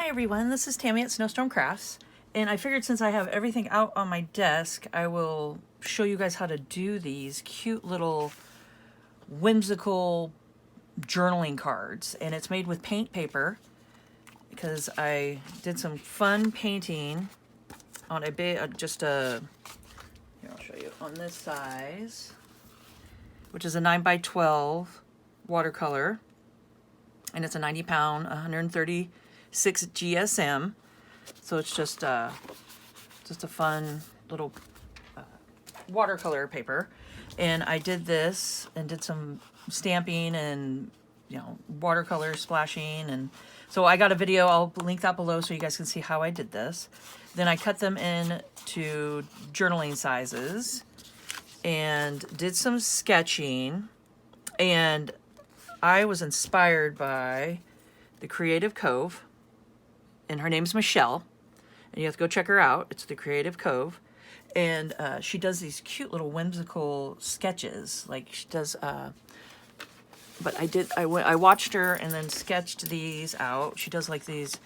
Hi everyone, this is Tammy at Snowstorm Crafts, and I figured since I have everything out on my desk, I will show you guys how to do these cute little whimsical journaling cards. And it's made with paint paper because I did some fun painting on a bit, here I'll show you, on this size, which is a 9x12 watercolor, and it's a 90-pound, 136 GSM. So it's just a fun little watercolor paper. And I did this and did some stamping and, you know, watercolor splashing. And so I got a video, I'll link that below so you guys can see how I did this. Then I cut them into journaling sizes and did some sketching. And I was inspired by the Creative Cove, and her name's Michelle, and you have to go check her out. It's the Creative Cove, and she does these cute little whimsical sketches. Like she does, but I watched her and then sketched these out. She does like these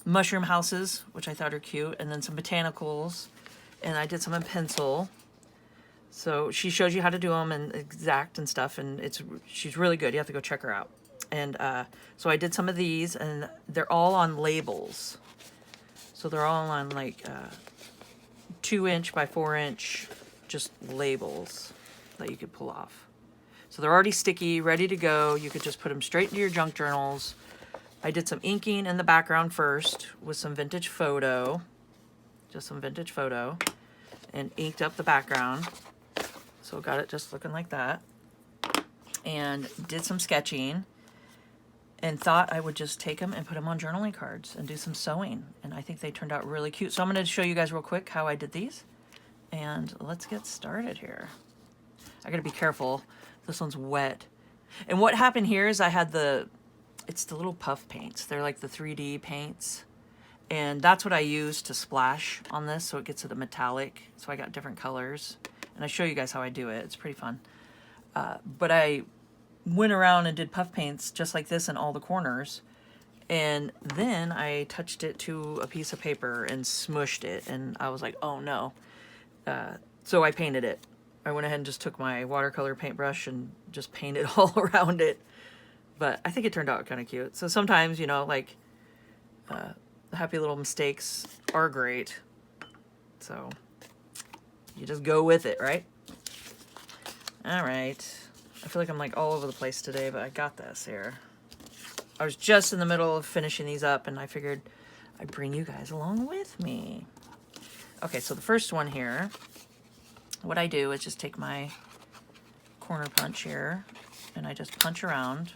mushroom houses, which I thought are cute, and then some botanicals, and I did some in pencil. So she shows you how to do them and exact and stuff, and she's really good. You have to go check her out. And so I did some of these, and they're all on labels. So they're all on like 2-inch by 4-inch just labels that you could pull off. So they're already sticky, ready to go. You could just put them straight into your junk journals. I did some inking in the background first with some vintage photo, just some vintage photo, and inked up the background. So got it just looking like that. And did some sketching and thought I would just take them and put them on journaling cards and do some sewing. And I think they turned out really cute. So I'm going to show you guys real quick how I did these. And let's get started here. I got to be careful. This one's wet. And what happened here is I had it's the little puff paints. They're like the 3D paints. And that's what I use to splash on this, so it gets to the metallic. So I got different colors. And I show you guys how I do it. It's pretty fun. But I went around and did puff paints just like this in all the corners. And then I touched it to a piece of paper and smushed it. And I was like, oh no. So I painted it. I went ahead and just took my watercolor paintbrush and just painted all around it. But I think it turned out kind of cute. So sometimes, you know, like, happy little mistakes are great. So you just go with it, right? All right. I feel like I'm like all over the place today, but I got this here. I was just in the middle of finishing these up, and I figured I'd bring you guys along with me. Okay, so the first one here, what I do is just take my corner punch here, and I just punch around.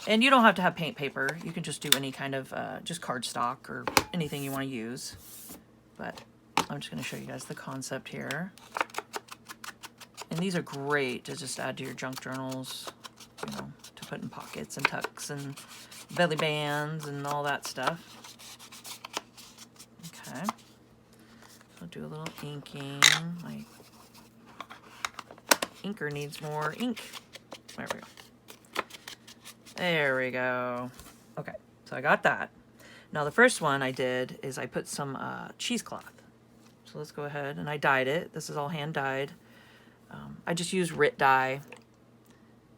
And you don't have to have paint paper. You can just do any kind of just cardstock or anything you want to use. But I'm just going to show you guys the concept here. And these are great to just add to your junk journals, you know, to put in pockets and tucks and belly bands and all that stuff. Okay. So I'll do a little inking. My inker needs more ink. There we go. There we go. Okay, so I got that. Now the first one I did is I put some cheesecloth. So let's go ahead, and I dyed it. This is all hand dyed. I just use RIT dye.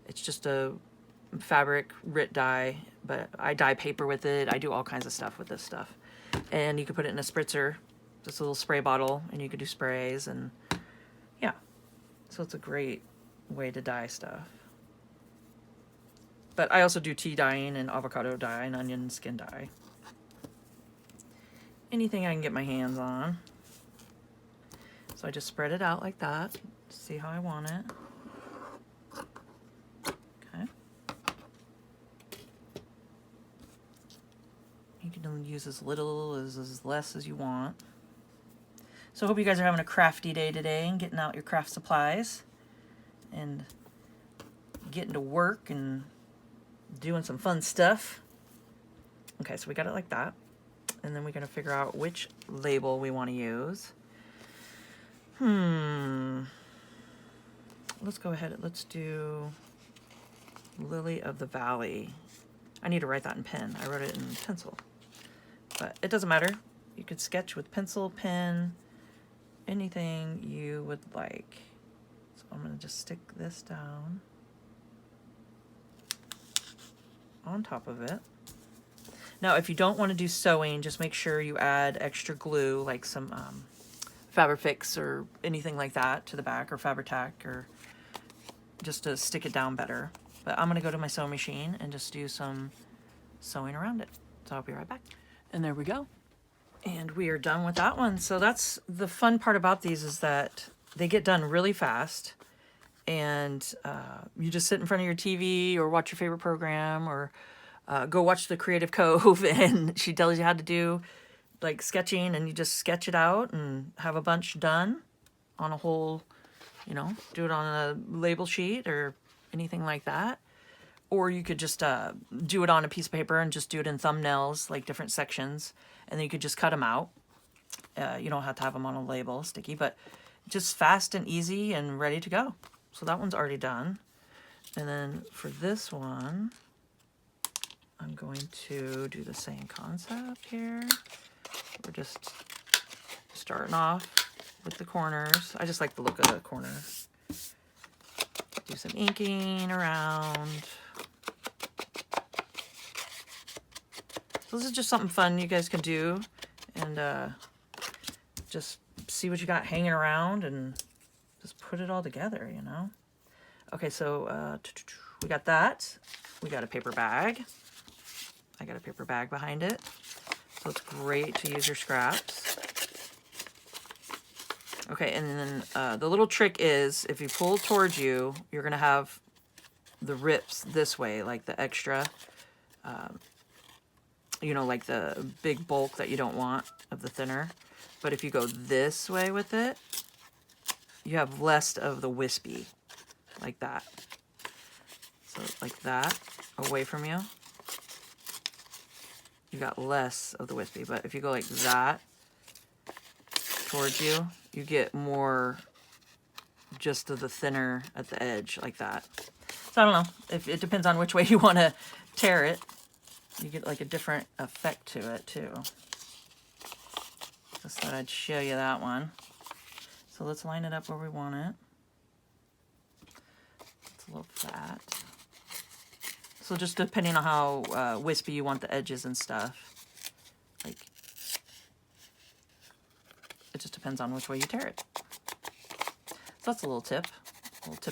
It's just a fabric RIT dye, but I dye paper with it. I do all kinds of stuff with this stuff. And you can put it in a spritzer, just a little spray bottle, and you can do sprays, and yeah. So it's a great way to dye stuff. But I also do tea dyeing and avocado dye and onion skin dye. Anything I can get my hands on. So I just spread it out like that. See how I want it. Okay. You can use as little as less as you want. So I hope you guys are having a crafty day today and getting out your craft supplies and getting to work and doing some fun stuff. Okay, so we got it like that. And then we're going to figure out which label we want to use. Let's go ahead. Let's do Lily of the Valley. I need to write that in pen. I wrote it in pencil. But it doesn't matter. You could sketch with pencil, pen, anything you would like. So I'm going to just stick this down on top of it. Now, if you don't want to do sewing, just make sure you add extra glue, like some Fabrifix or anything like that to the back, or Fabri-Tac, or just to stick it down better. But I'm going to go to my sewing machine and just do some sewing around it. So I'll be right back. And there we go. And we are done with that one. So that's the fun part about these, is that they get done really fast. And you just sit in front of your TV or watch your favorite program, or go watch the Creative Cove, and she tells you how to do like sketching, and you just sketch it out and have a bunch done on a whole, you know, do it on a label sheet or anything like that. Or you could just do it on a piece of paper and just do it in thumbnails, like different sections, and then you could just cut them out. You don't have to have them on a label, sticky, but just fast and easy and ready to go. So that one's already done. And then for this one, I'm going to do the same concept here. We're just starting off with the corners. I just like the look of the corner. Do some inking around. So this is just something fun you guys can do, and just see what you got hanging around and just put it all together, you know? Okay, so we got that. We got a paper bag. I got a paper bag behind it. So it's great to use your scraps. Okay, and then the little trick is, if you pull towards you, you're going to have the rips this way, like the extra, you know, like the big bulk that you don't want of the thinner. But if you go this way with it, you have less of the wispy, like that. So like that, away from you. You got less of the wispy, but if you go like that towards you, you get more just of the thinner at the edge, like that. So I don't know, if it depends on which way you want to tear it. You get like a different effect to it too. Just thought I'd show you that one. So let's line it up where we want it. It's a little flat. So just depending on how wispy you want the edges and stuff, like, it just depends on which way you tear it. So that's a little tip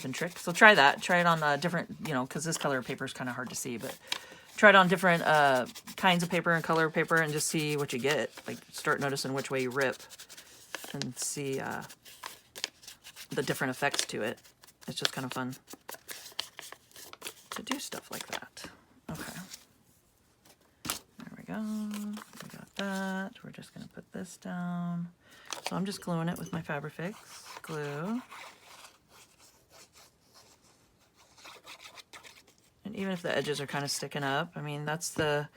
and trick. So try that. Try it on different, you know, because this color of paper is kind of hard to see, but try it on different kinds of paper and color of paper and just see what you get. Like, start noticing which way you rip and see the different effects to it. It's just kind of fun to do stuff like that. Okay. There we go. We got that. We're just going to put this down. So I'm just gluing it with my Fabrifix glue. And even if the edges are kind of sticking up, I mean, that's the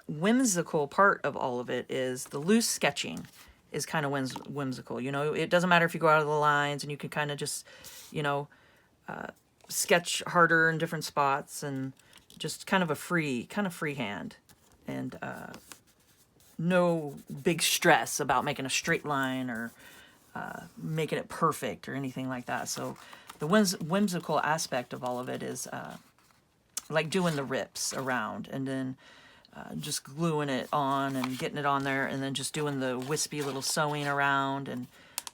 whimsical part of all of it, is the loose sketching is kind of whimsical. You know, it doesn't matter if you go out of the lines, and you can kind of just, you know, sketch harder in different spots, and just kind of a freehand, and no big stress about making a straight line or making it perfect or anything like that. So the whimsical aspect of all of it is like doing the rips around, and then just gluing it on and getting it on there, and then just doing the wispy little sewing around, and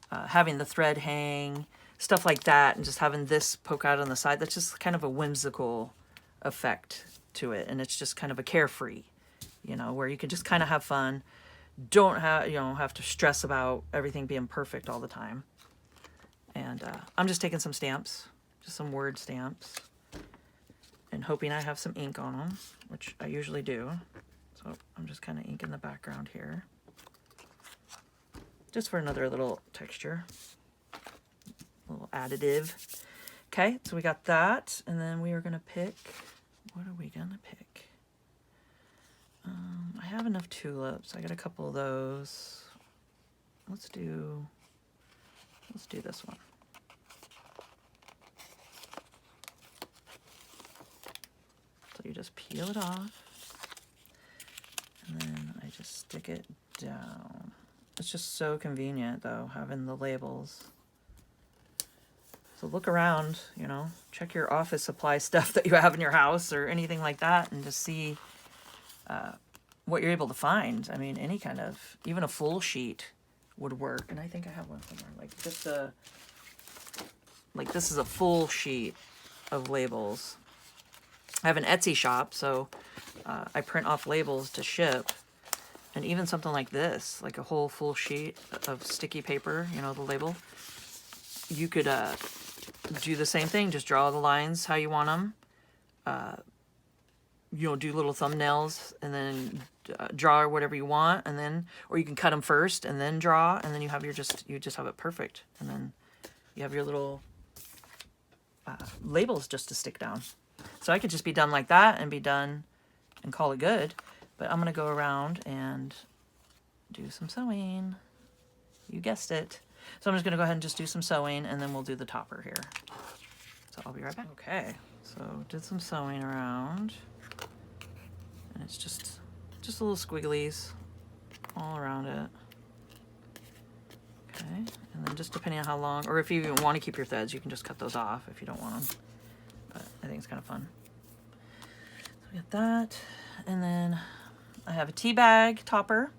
having the thread hang, stuff like that, and just having this poke out on the side. That's just kind of a whimsical effect to it, and it's just kind of a carefree, you know, where you can just kind of have fun. Don't have, you know, have to stress about everything being perfect all the time. And I'm just taking some stamps, just some word stamps, and hoping I have some ink on them, which I usually do. So I'm just kind of inking the background here, just for another little texture, a little additive. Okay, so we got that, and then we are going to pick, what are we going to pick? I have enough tulips. I got a couple of those. Let's do this one. So you just just peel it off. And then I just stick it down. It's just so convenient though, having the labels. So look around, you know, check your office supply stuff that you have in your house or anything like that, and just see what you're able to find. I mean, any kind of, even a full sheet would work. And I think I have one somewhere, like just a, like this is a full sheet of labels. I have an Etsy shop, so I print off labels to ship. And even something like this, like a whole full sheet of sticky paper, you know, the label, you could do the same thing. Just draw the lines how you want them. You know, do little thumbnails and then draw whatever you want, and then, or you can cut them first and then draw, and then you have your you just have it perfect, and then you have your little labels just to stick down. So I could just be done like that and be done and call it good. But I'm gonna go around and do some sewing. You guessed it. So I'm just gonna go ahead and just do some sewing, and then we'll do the topper here. So I'll be right back. Okay, so did some sewing around. And it's just little squigglies all around it. Okay, and then just depending on how long, or if you even want to keep your threads, you can just cut those off if you don't want them. But I think it's kind of fun. So we got that, and then I have a tea bag topper.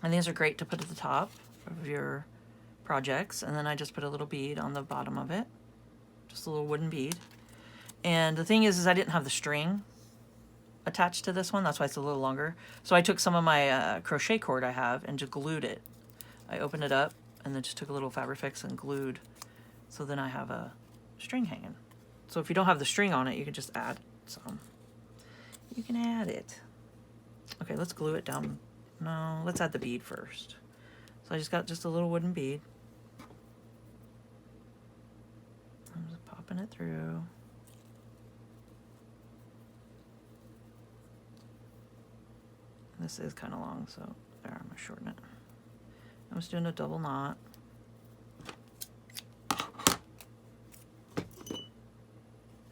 And these are great to put at the top of your projects. And then I just put a little bead on the bottom of it, just a little wooden bead. And the thing is I didn't have the string attached to this one. That's why it's a little longer. So I took some of my crochet cord I have and just glued it. I opened it up and then just took a little Fabrifix and glued. So then I have a string hanging. So if you don't have the string on it, you can just add some. You can add it. Okay, let's glue it down. No, let's add the bead first. So I just got just a little wooden bead. I'm just popping it through. This is kind of long, so there, I'm gonna shorten it. I'm just doing a double knot.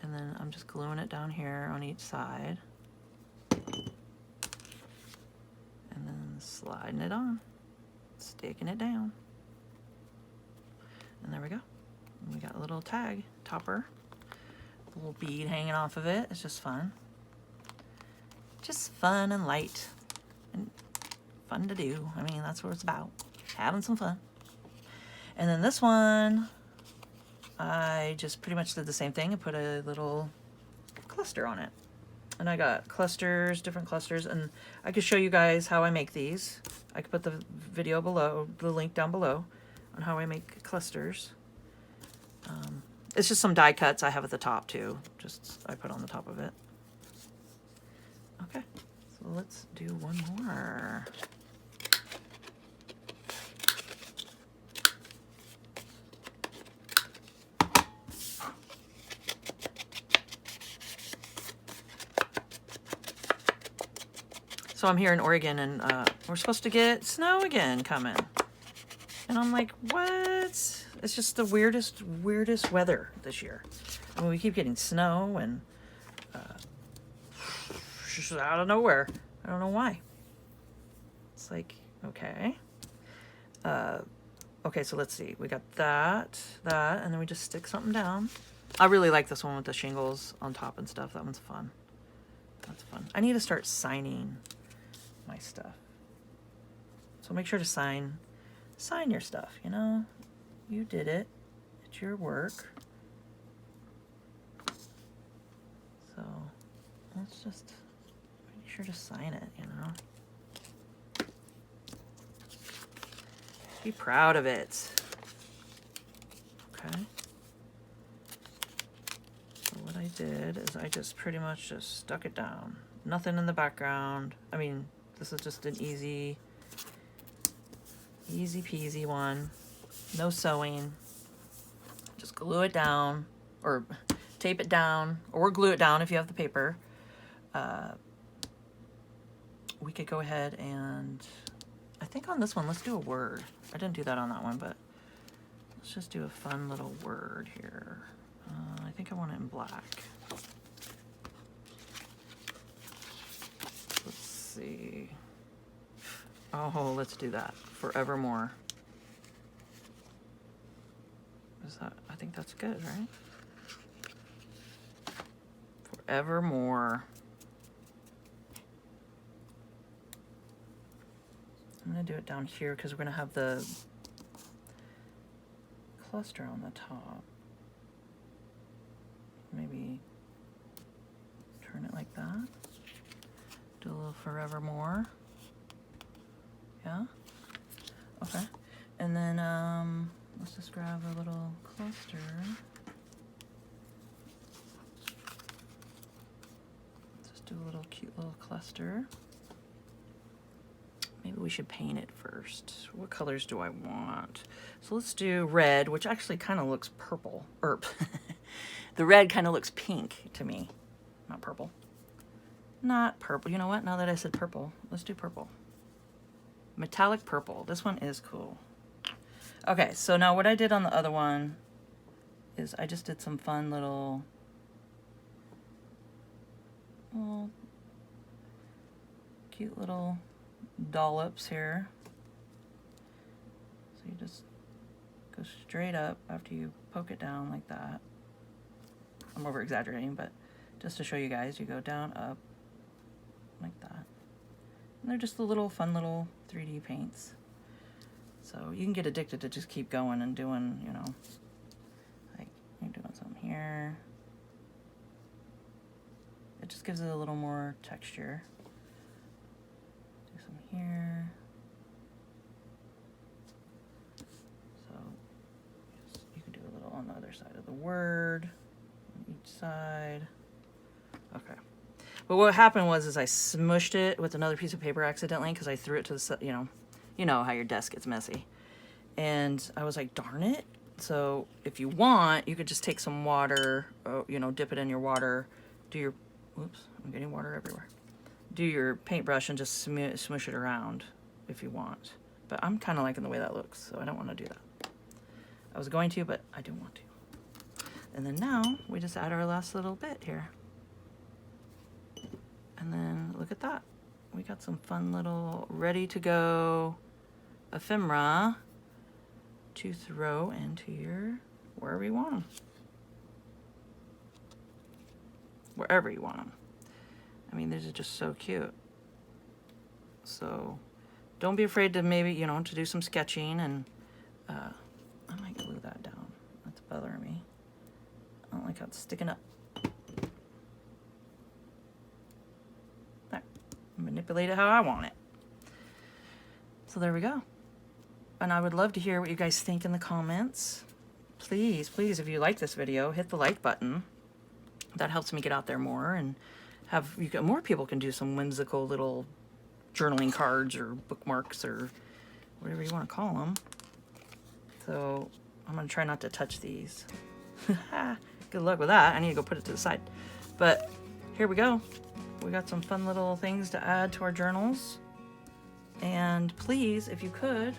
And then I'm just gluing it down here on each side. And then sliding it on, sticking it down. And there we go. And we got a little tag topper, a little bead hanging off of it. It's just fun. Just fun and light and fun to do. I mean, that's what it's about, having some fun. And then this one, I just pretty much did the same thing and put a little cluster on it. And I got clusters, different clusters, and I could show you guys how I make these. I could put the video below, the link down below on how I make clusters. It's just some die cuts I have at the top too. Just I put on the top of it. Okay, so let's do one more. So I'm here in Oregon, and we're supposed to get snow again coming. And I'm like, what? It's just the weirdest weather this year. I mean, we keep getting snow and just out of nowhere. I don't know why. It's like, okay. Okay, so let's see. We got that, and then we just stick something down. I really like this one with the shingles on top and stuff. That one's fun. That's fun. I need to start signing my stuff. So make sure to sign your stuff, you know? You did it. It's your work. So let's just make sure to sign it, you know? Be proud of it. Okay. So what I did is I just pretty much just stuck it down. Nothing in the background. I mean, this is just an easy peasy one. No sewing. Just glue it down, or tape it down, or glue it down if you have the paper. We could go ahead and, I think on this one, let's do a word. I didn't do that on that one, but let's just do a fun little word here. I think I want it in black. see. Oh, let's do that. Forevermore. Is that, I think that's good, right? Forevermore. I'm gonna do it down here because we're gonna have the cluster on the top. Maybe turn it like that. Do a little forevermore. Yeah? Okay. And then let's just grab a little cluster. Just do a little cute little cluster. Maybe we should paint it first. What colors do I want? So let's do red, which actually kind of looks purple. The red kind of looks pink to me. Not purple. Not purple. You know what? Now that I said purple, let's do purple. Metallic purple. This one is cool. Okay, so now what I did on the other one is I just did some fun little cute little dollops here. So you just go straight up after you poke it down like that. I'm over exaggerating, but just to show you guys, you go down, up, like that. And they're just the little fun little 3D paints. So you can get addicted to just keep going and doing, you know, like you're doing something here. It just gives it a little more texture. Do some here. So you can do a little on the other side of the word, on each side. Okay. But what happened was I smushed it with another piece of paper accidentally because I threw it to the, you know how your desk gets messy. And I was like, darn it. So if you want, you could just take some water, you know, dip it in your water, do your, oops, I'm getting water everywhere. Do your paintbrush and just smush it around if you want. But I'm kind of liking the way that looks, so I don't want to do that. I was going to, but I don't want to. And then now we just add our last little bit here. And then look at that. We got some fun little ready to go ephemera to throw into your, wherever you want them. Wherever you want them. I mean, these are just so cute. So don't be afraid to maybe, you know, to do some sketching, and I might glue that down. That's bothering me. I don't like how it's sticking up. There. Manipulate it how I want it. So there we go. And I would love to hear what you guys think in the comments. Please, please, if you like this video, hit the like button. That helps me get out there more, and have more people can do some whimsical little journaling cards or bookmarks or whatever you want to call them. So I'm going to try not to touch these. Good luck with that. I need to go put it to the side. But here we go. We got some fun little things to add to our journals. And please, if you could,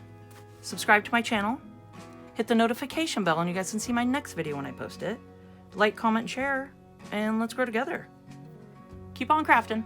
subscribe to my channel. Hit the notification bell and you guys can see my next video when I post it. Like, comment, share, and let's grow together. Keep on crafting.